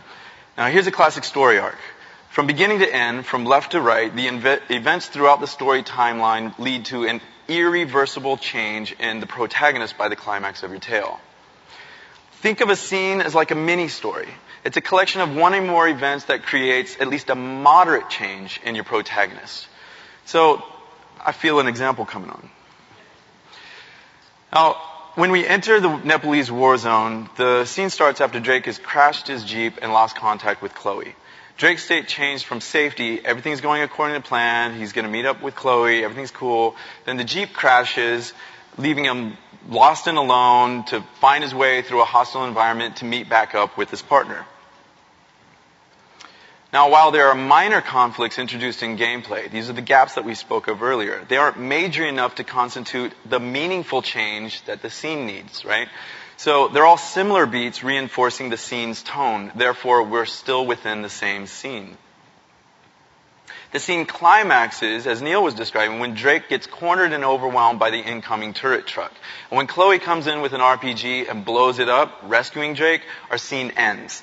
now here's a classic story arc. From beginning to end, from left to right, the events throughout the story timeline lead to an irreversible change in the protagonist by the climax of your tale. Think of a scene as like a mini-story. It's a collection of one or more events that creates at least a moderate change in your protagonist. So, I feel an example coming on. Now, when we enter the Nepalese war zone, the scene starts after Drake has crashed his Jeep and lost contact with Chloe. Drake's state changed from safety, everything's going according to plan, he's going to meet up with Chloe, everything's cool. Then the Jeep crashes, leaving him lost and alone to find his way through a hostile environment to meet back up with his partner. Now, while there are minor conflicts introduced in gameplay, these are the gaps that we spoke of earlier, they aren't major enough to constitute the meaningful change that the scene needs, right? So they're all similar beats reinforcing the scene's tone. Therefore, we're still within the same scene. The scene climaxes, as Neil was describing, when Drake gets cornered and overwhelmed by the incoming turret truck. And when Chloe comes in with an RPG and blows it up, rescuing Drake, our scene ends.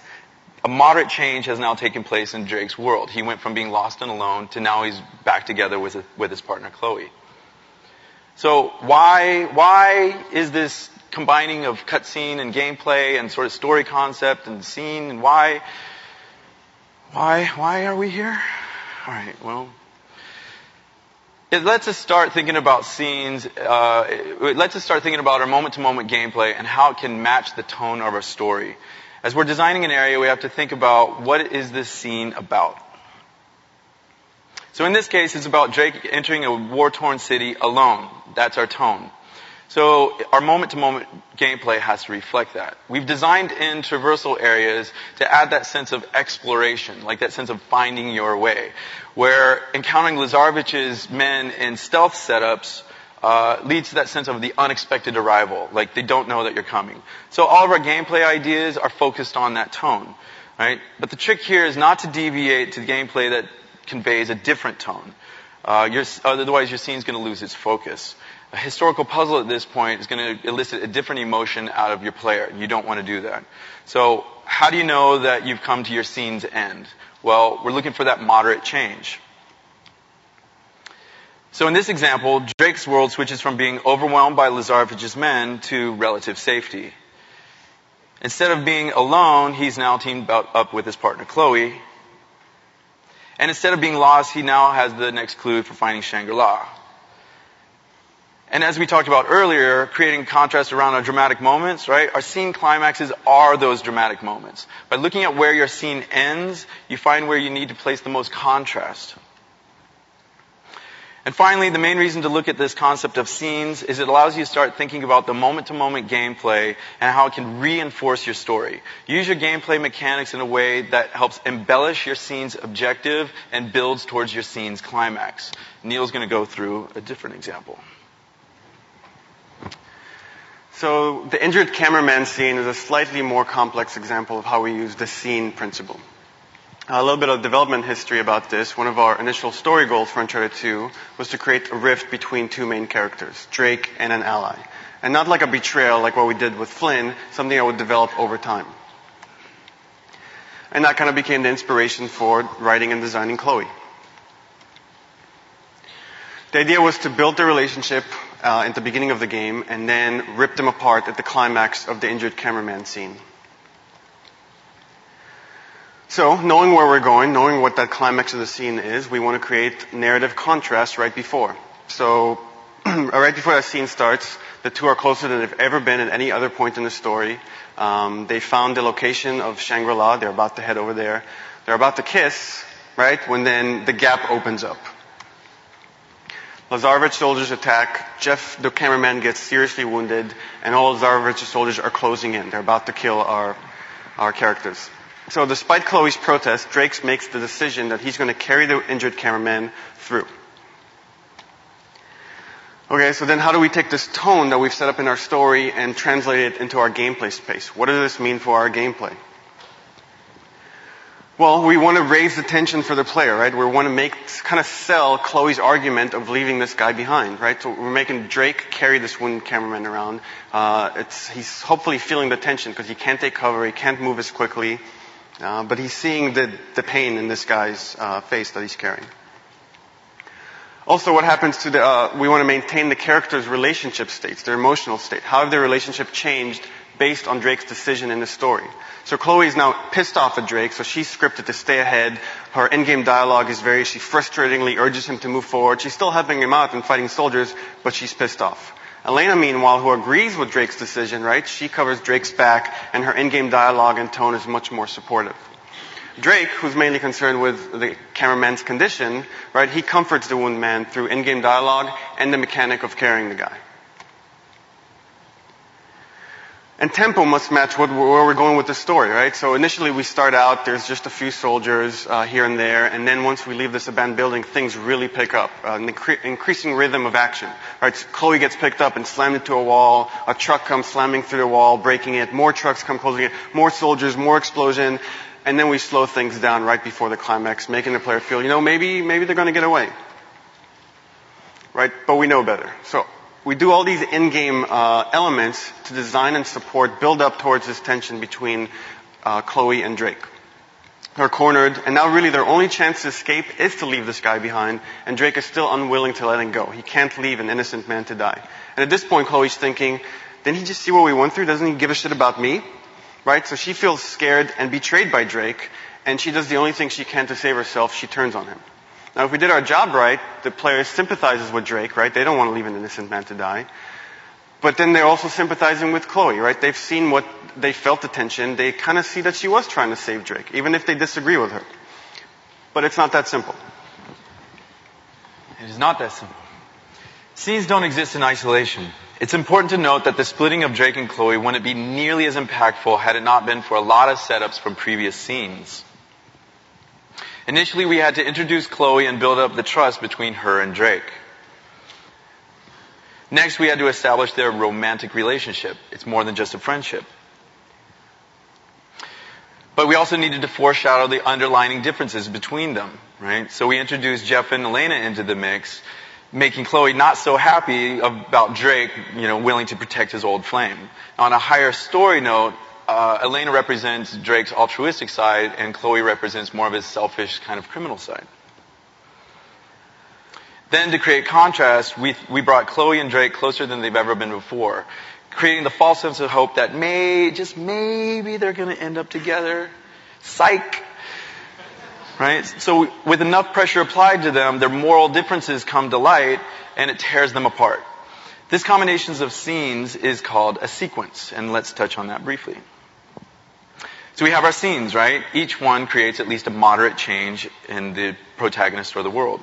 A moderate change has now taken place in Drake's world. He went from being lost and alone to now he's back together with his partner Chloe. So why is this combining of cutscene and gameplay and sort of story concept and scene, and why are we here? All right, well, it lets us start thinking about scenes. It lets us start thinking about our moment-to-moment gameplay and how it can match the tone of our story. As we're designing an area, we have to think about what is this scene about. So in this case, it's about Drake entering a war-torn city alone. That's our tone. So our moment-to-moment gameplay has to reflect that. We've designed in traversal areas to add that sense of exploration, like that sense of finding your way, where encountering Lazarevich's men in stealth setups leads to that sense of the unexpected arrival, like they don't know that you're coming. So all of our gameplay ideas are focused on that tone, right? But the trick here is not to deviate to the gameplay that conveys a different tone. Otherwise, your scene's going to lose its focus. A historical puzzle at this point is going to elicit a different emotion out of your player. You don't want to do that. So how do you know that you've come to your scene's end? Well, we're looking for that moderate change. So in this example, Drake's world switches from being overwhelmed by Lazarevich's men to relative safety. Instead of being alone, he's now teamed up with his partner Chloe. And instead of being lost, he now has the next clue for finding Shangri-La. And as we talked about earlier, creating contrast around our dramatic moments, right? Our scene climaxes are those dramatic moments. By looking at where your scene ends, you find where you need to place the most contrast. And finally, the main reason to look at this concept of scenes is it allows you to start thinking about the moment-to-moment gameplay and how it can reinforce your story. Use your gameplay mechanics in a way that helps embellish your scene's objective and builds towards your scene's climax. Neil's going to go through a different example. So the injured cameraman scene is a slightly more complex example of how we use the scene principle. A little bit of development history about this. One of our initial story goals for Uncharted 2 was to create a rift between two main characters, Drake and an ally. And not like a betrayal like what we did with Flynn, something that would develop over time. And that kind of became the inspiration for writing and designing Chloe. The idea was to build the relationship at the beginning of the game and then rip them apart at the climax of the injured cameraman scene. So, knowing where we're going, knowing what that climax of the scene is, we want to create narrative contrast right before. So, right before that scene starts, the two are closer than they've ever been at any other point in the story. They found the location of Shangri-La. They're about to head over there. They're about to kiss, right, when then the gap opens up. Lazarevich soldiers attack, Jeff, the cameraman, gets seriously wounded, and all Lazarevich's soldiers are closing in. They're about to kill our characters. So despite Chloe's protest, Drake makes the decision that he's going to carry the injured cameraman through. Okay, so then how do we take this tone that we've set up in our story and translate it into our gameplay space? What does this mean for our gameplay? Well, we want to raise the tension for the player, right? We want to kind of sell Chloe's argument of leaving this guy behind, right? So we're making Drake carry this wounded cameraman around. He's hopefully feeling the tension because he can't take cover, he can't move as quickly, but he's seeing the pain in this guy's face that he's carrying. Also, what happens to we want to maintain the characters' relationship states, their emotional state. How have their relationship changed based on Drake's decision in the story? So Chloe is now pissed off at Drake, so she's scripted to stay ahead. Her in-game dialogue is she frustratingly urges him to move forward. She's still helping him out and fighting soldiers, but she's pissed off. Elena, meanwhile, who agrees with Drake's decision, right? She covers Drake's back, and her in-game dialogue and tone is much more supportive. Drake, who's mainly concerned with the cameraman's condition, right? He comforts the wounded man through in-game dialogue and the mechanic of carrying the guy. And tempo must match where we're going with the story, right? So initially we start out, there's just a few soldiers here and there, and then once we leave this abandoned building, things really pick up. An increasing rhythm of action, right? So Chloe gets picked up and slammed into a wall, a truck comes slamming through the wall, breaking it, more trucks come closing it, more soldiers, more explosion, and then we slow things down right before the climax, making the player feel, maybe they're going to get away. Right? But we know better. So we do all these in-game elements to design and support, build up towards this tension between Chloe and Drake. They're cornered, and now really their only chance to escape is to leave this guy behind, and Drake is still unwilling to let him go. He can't leave an innocent man to die. And at this point, Chloe's thinking, didn't he just see what we went through? Doesn't he give a shit about me? Right? So she feels scared and betrayed by Drake, and she does the only thing she can to save herself. She turns on him. Now, if we did our job right, the player sympathizes with Drake, right? They don't want to leave an innocent man to die. But then they're also sympathizing with Chloe, right? They've seen they felt the tension. They kind of see that she was trying to save Drake, even if they disagree with her. But it's not that simple. It is not that simple. Scenes don't exist in isolation. It's important to note that the splitting of Drake and Chloe wouldn't be nearly as impactful had it not been for a lot of setups from previous scenes. Initially, we had to introduce Chloe and build up the trust between her and Drake. Next, we had to establish their romantic relationship. It's more than just a friendship. But we also needed to foreshadow the underlying differences between them, right? So we introduced Jeff and Elena into the mix making Chloe not so happy about Drake, willing to protect his old flame. On a higher story note, Elena represents Drake's altruistic side, and Chloe represents more of his selfish kind of criminal side. Then, to create contrast, we brought Chloe and Drake closer than they've ever been before, creating the false sense of hope that just maybe they're going to end up together. Psych! Right? So with enough pressure applied to them, their moral differences come to light, and it tears them apart. This combination of scenes is called a sequence, and let's touch on that briefly. So we have our scenes, right? Each one creates at least a moderate change in the protagonist or the world.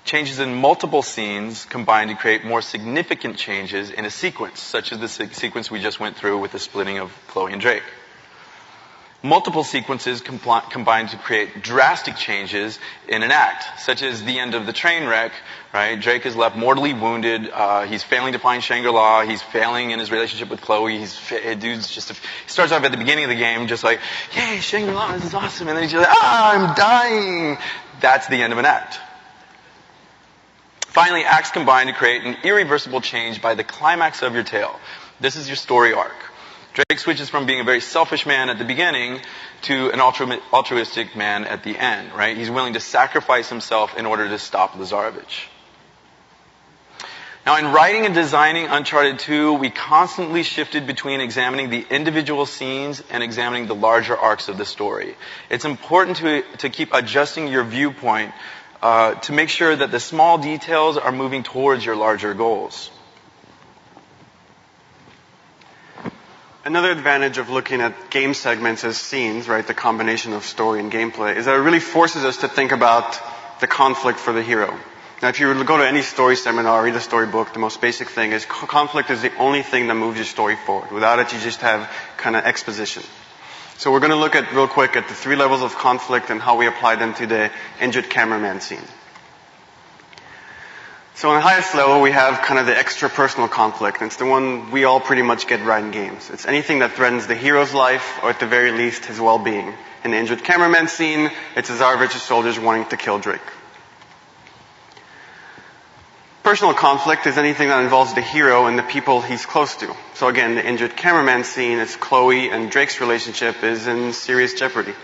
Changes in multiple scenes combine to create more significant changes in a sequence, such as the sequence we just went through with the splitting of Chloe and Drake. Multiple sequences combine to create drastic changes in an act, such as the end of the train wreck, right? Drake is left mortally wounded. He's failing to find Shangri-La. He's failing in his relationship with Chloe. He starts off at the beginning of the game just like, yay, Shangri-La, this is awesome. And then he's just like, I'm dying. That's the end of an act. Finally, acts combine to create an irreversible change by the climax of your tale. This is your story arc. Drake switches from being a very selfish man at the beginning to an altruistic man at the end, right? He's willing to sacrifice himself in order to stop Lazarevich. Now, in writing and designing Uncharted 2, we constantly shifted between examining the individual scenes and examining the larger arcs of the story. It's important to keep adjusting your viewpoint to make sure that the small details are moving towards your larger goals. Another advantage of looking at game segments as scenes, right, the combination of story and gameplay, is that it really forces us to think about the conflict for the hero. Now, if you were to go to any story seminar, read a storybook, the most basic thing is conflict is the only thing that moves your story forward. Without it, you just have kind of exposition. So we're going to look at, real quick, at the 3 levels of conflict and how we apply them to the injured cameraman scene. So on the highest level, we have kind of the extra-personal conflict. It's the one we all pretty much get right in games. It's anything that threatens the hero's life, or at the very least, his well-being. In the injured cameraman scene, it's Lazarevich's soldiers wanting to kill Drake. Personal conflict is anything that involves the hero and the people he's close to. So again, the injured cameraman scene, it's Chloe and Drake's relationship is in serious jeopardy.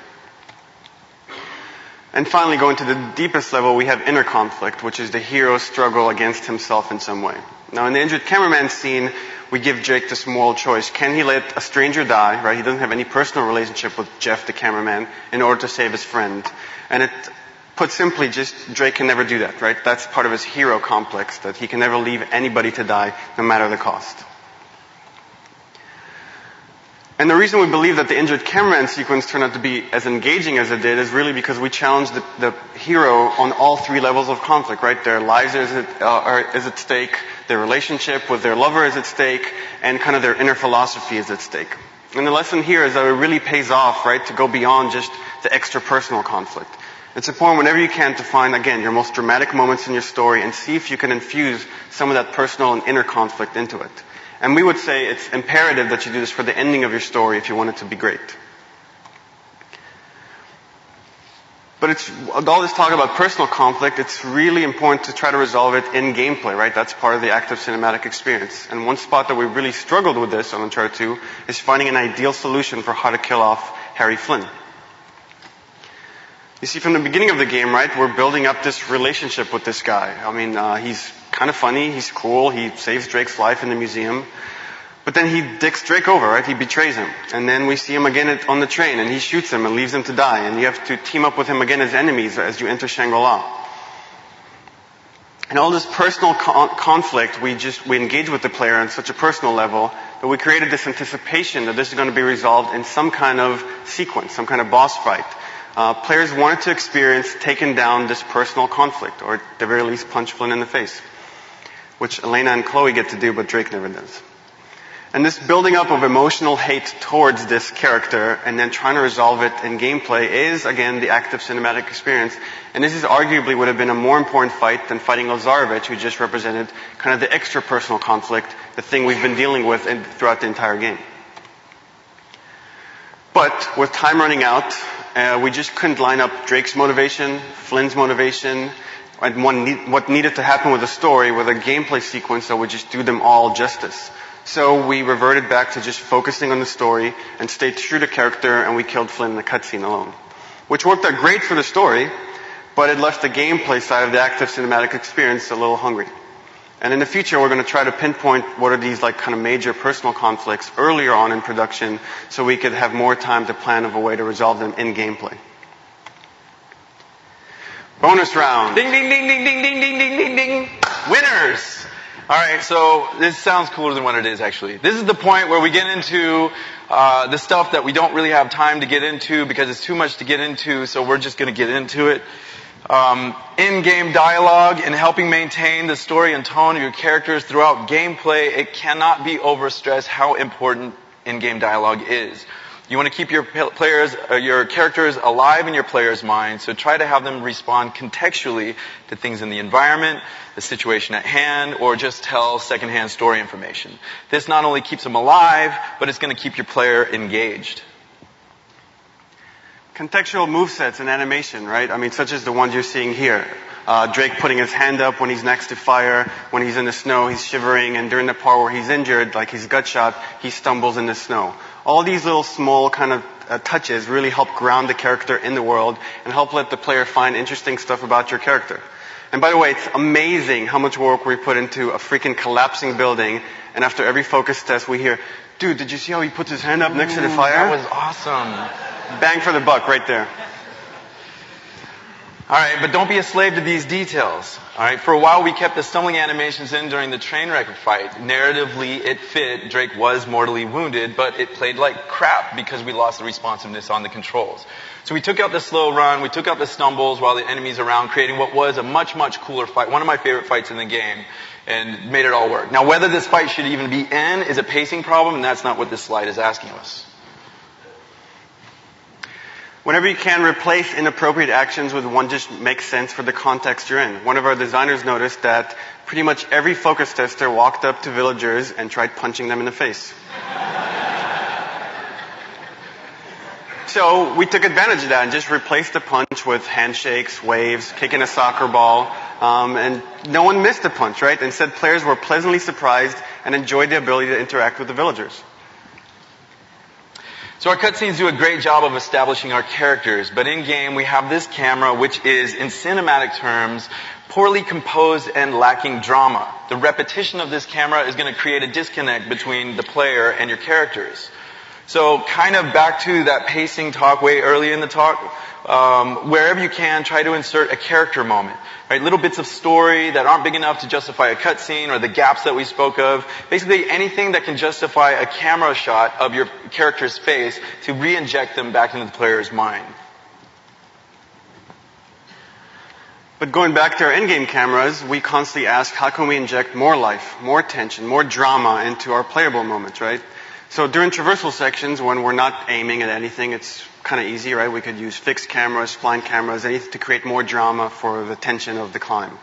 And finally, going to the deepest level, we have inner conflict, which is the hero's struggle against himself in some way. Now, in the injured cameraman scene, we give Drake this moral choice. Can he let a stranger die, right? He doesn't have any personal relationship with Jeff, the cameraman, in order to save his friend. And it, put simply, just Drake can never do that, right? That's part of his hero complex, that he can never leave anybody to die, no matter the cost. And the reason we believe that the injured cameraman sequence turned out to be as engaging as it did is really because we challenged the hero on all 3 levels of conflict, right? Their lives is at stake, their relationship with their lover is at stake, and kind of their inner philosophy is at stake. And the lesson here is that it really pays off, right, to go beyond just the extra-personal conflict. It's important whenever you can to find, again, your most dramatic moments in your story and see if you can infuse some of that personal and inner conflict into it. And we would say it's imperative that you do this for the ending of your story if you want it to be great. But with all this talk about personal conflict, it's really important to try to resolve it in gameplay, right? That's part of the active cinematic experience. And one spot that we really struggled with this on Uncharted 2 is finding an ideal solution for how to kill off Harry Flynn. You see, from the beginning of the game, right, we're building up this relationship with this guy. I mean, he's kind of funny, he's cool, he saves Drake's life in the museum. But then he dicks Drake over, right? He betrays him. And then we see him again on the train, and he shoots him and leaves him to die. And you have to team up with him again as enemies as you enter Shangri-La. And all this personal conflict, we engage with the player on such a personal level that we created this anticipation that this is going to be resolved in some kind of sequence, some kind of boss fight. Players wanted to experience taking down this personal conflict, or at the very least punch Flynn in the face, which Elena and Chloe get to do, but Drake never does. And this building up of emotional hate towards this character and then trying to resolve it in gameplay is, again, the active cinematic experience. And this is arguably would have been a more important fight than fighting Lazarevich, who just represented kind of the extra personal conflict, the thing we've been dealing with throughout the entire game. But with time running out, We just couldn't line up Drake's motivation, Flynn's motivation, and what needed to happen with the story with a gameplay sequence that would just do them all justice. So we reverted back to just focusing on the story and stayed true to character, and we killed Flynn in the cutscene alone. Which worked out great for the story, but it left the gameplay side of the active cinematic experience a little hungry. And in the future, we're going to try to pinpoint what are these like kind of major personal conflicts earlier on in production so we could have more time to plan of a way to resolve them in gameplay. Bonus round. Ding, ding, ding, ding, ding, ding, ding, ding, ding, ding. Winners. All right, so this sounds cooler than what it is, actually. This is the point where we get into the stuff that we don't really have time to get into because it's too much to get into, so we're just going to get into it. In-game dialogue and helping maintain the story and tone of your characters throughout gameplay, it cannot be overstressed how important in-game dialogue is. You want to keep your characters alive in your players' minds, so try to have them respond contextually to things in the environment, the situation at hand, or just tell secondhand story information. This not only keeps them alive, but it's going to keep your player engaged. Contextual movesets and animation, right? I mean, such as the ones you're seeing here. Drake putting his hand up when he's next to fire, when he's in the snow, he's shivering, and during the part where he's injured, like he's gut shot, he stumbles in the snow. All these little small kind of touches really help ground the character in the world and help let the player find interesting stuff about your character. And by the way, it's amazing how much work we put into a freaking collapsing building, and after every focus test we hear, dude, did you see how he puts his hand up next to the fire? That was awesome. Bang for the buck right there. Alright, but don't be a slave to these details. Alright, for a while we kept the stumbling animations in during the train wreck fight. Narratively, it fit. Drake was mortally wounded, but it played like crap because we lost the responsiveness on the controls. So we took out the slow run, we took out the stumbles while the enemies around, creating what was a much, much cooler fight. One of my favorite fights in the game, and made it all work. Now, whether this fight should even be in is a pacing problem, and that's not what this slide is asking us. Whenever you can, replace inappropriate actions with one just makes sense for the context you're in. One of our designers noticed that pretty much every focus tester walked up to villagers and tried punching them in the face. So we took advantage of that and just replaced the punch with handshakes, waves, kicking a soccer ball, and no one missed a punch, right? Instead, players were pleasantly surprised and enjoyed the ability to interact with the villagers. So our cutscenes do a great job of establishing our characters, but in-game we have this camera which is, in cinematic terms, poorly composed and lacking drama. The repetition of this camera is going to create a disconnect between the player and your characters. So kind of back to that pacing talk way early in the talk, wherever you can, try to insert a character moment. Right? Little bits of story that aren't big enough to justify a cutscene or the gaps that we spoke of. Basically anything that can justify a camera shot of your character's face to re-inject them back into the player's mind. But going back to our in-game cameras, we constantly ask, how can we inject more life, more tension, more drama into our playable moments, right? So during traversal sections, when we're not aiming at anything, it's kind of easy, right? We could use fixed cameras, blind cameras, anything to create more drama for the tension of the climb.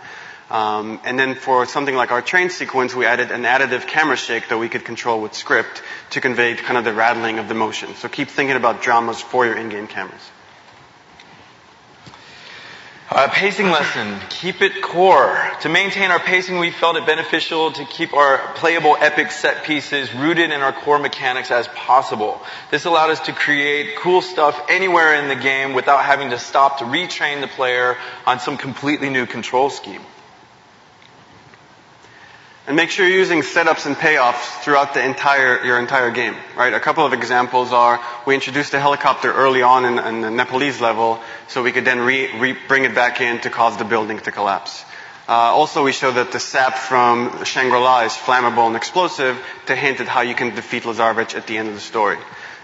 And then for something like our train sequence, we added an additive camera shake that we could control with script to convey kind of the rattling of the motion. So keep thinking about dramas for your in-game cameras. Pacing lesson. Keep it core. To maintain our pacing, we felt it beneficial to keep our playable epic set pieces rooted in our core mechanics as possible. This allowed us to create cool stuff anywhere in the game without having to stop to retrain the player on some completely new control scheme. And make sure you're using setups and payoffs throughout your entire game, right? A couple of examples are, we introduced a helicopter early on in the Nepalese level, so we could then bring it back in to cause the building to collapse. Also, we show that the sap from Shangri-La is flammable and explosive to hint at how you can defeat Lazarevich at the end of the story.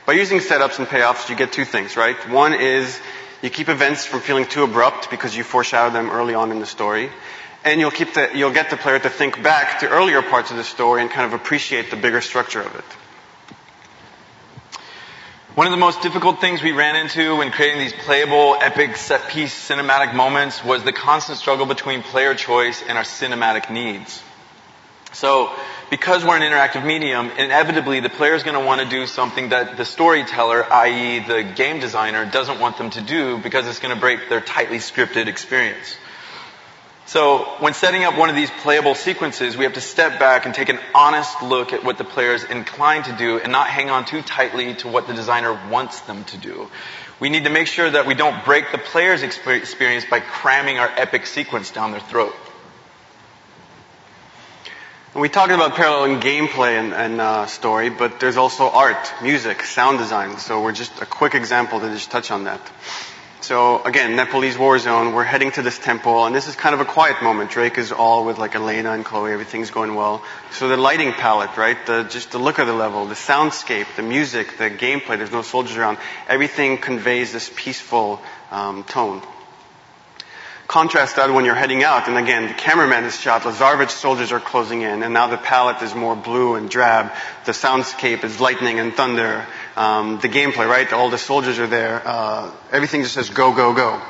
By using setups and payoffs, you get two things, right? One is you keep events from feeling too abrupt because you foreshadow them early on in the story. And you'll get the player to think back to earlier parts of the story and kind of appreciate the bigger structure of it. One of the most difficult things we ran into when creating these playable, epic, set-piece cinematic moments was the constant struggle between player choice and our cinematic needs. So, because we're an interactive medium, inevitably the player is going to want to do something that the storyteller, i.e. the game designer, doesn't want them to do because it's going to break their tightly scripted experience. So, when setting up one of these playable sequences, we have to step back and take an honest look at what the player is inclined to do and not hang on too tightly to what the designer wants them to do. We need to make sure that we don't break the player's experience by cramming our epic sequence down their throat. We talked about paralleling gameplay and story, but there's also art, music, sound design. So we're just a quick example to just touch on that. So again, Nepalese war zone, we're heading to this temple, and this is kind of a quiet moment. Drake is all with like Elena and Chloe, everything's going well. So the lighting palette, right, just the look of the level, the soundscape, the music, the gameplay, there's no soldiers around, everything conveys this peaceful tone. Contrast that when you're heading out, and again, the cameraman is shot, Lazarevich soldiers are closing in, and now the palette is more blue and drab, the soundscape is lightning and thunder, the gameplay, right, all the soldiers are there, everything just says go, go, go.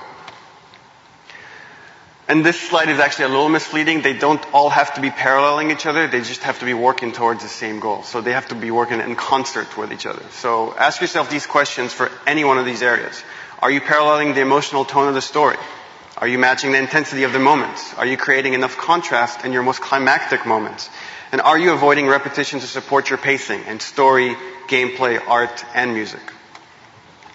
And this slide is actually a little misleading. They don't all have to be paralleling each other, they just have to be working towards the same goal. So they have to be working in concert with each other. So ask yourself these questions for any one of these areas. Are you paralleling the emotional tone of the story? Are you matching the intensity of the moments? Are you creating enough contrast in your most climactic moments? And are you avoiding repetition to support your pacing in story, gameplay, art, and music?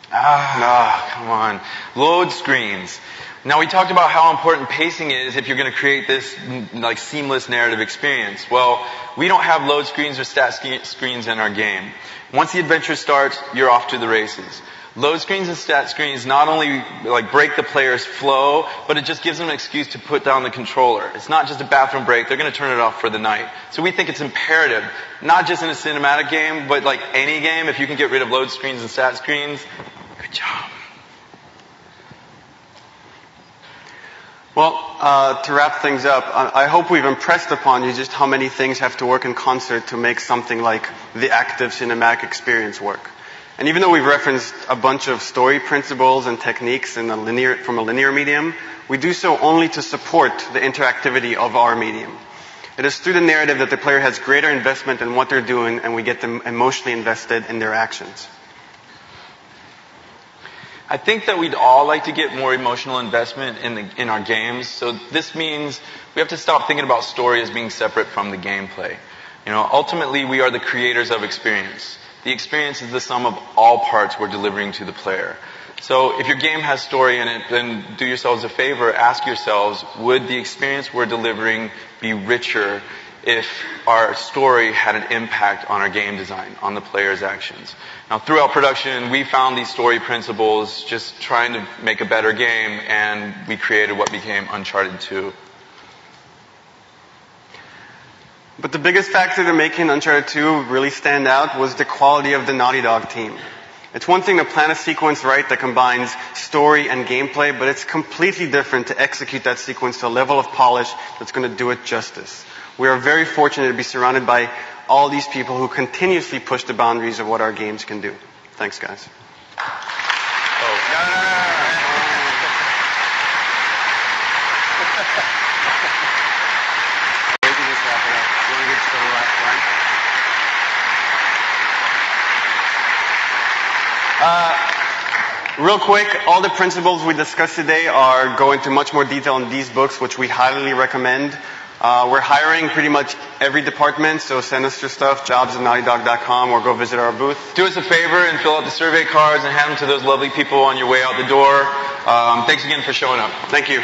Come on. Load screens. Now, we talked about how important pacing is if you're going to create this like seamless narrative experience. Well, we don't have load screens or stat screens in our game. Once the adventure starts, you're off to the races. Load screens and stat screens not only like break the player's flow, but it just gives them an excuse to put down the controller. It's not just a bathroom break, they're going to turn it off for the night. So we think it's imperative, not just in a cinematic game, but like any game, if you can get rid of load screens and stat screens, good job. Well, to wrap things up, I hope we've impressed upon you just how many things have to work in concert to make something like the active cinematic experience work. And even though we've referenced a bunch of story principles and techniques from a linear medium, we do so only to support the interactivity of our medium. It is through the narrative that the player has greater investment in what they're doing, and we get them emotionally invested in their actions. I think that we'd all like to get more emotional investment in our games, so this means we have to stop thinking about story as being separate from the gameplay. You know, ultimately we are the creators of experience. The experience is the sum of all parts we're delivering to the player. So if your game has story in it, then do yourselves a favor, ask yourselves, would the experience we're delivering be richer if our story had an impact on our game design, on the player's actions? Now, throughout production, we found these story principles just trying to make a better game, and we created what became Uncharted 2. But the biggest factor to making Uncharted 2 really stand out was the quality of the Naughty Dog team. It's one thing to plan a sequence right that combines story and gameplay, but it's completely different to execute that sequence to a level of polish that's going to do it justice. We are very fortunate to be surrounded by all these people who continuously push the boundaries of what our games can do. Thanks, guys. Real quick, all the principles we discussed today go into much more detail in these books, which we highly recommend. We're hiring pretty much every department, so send us your stuff, jobs@naughtydog.com, or go visit our booth. Do us a favor and fill out the survey cards and hand them to those lovely people on your way out the door. Thanks again for showing up. Thank you.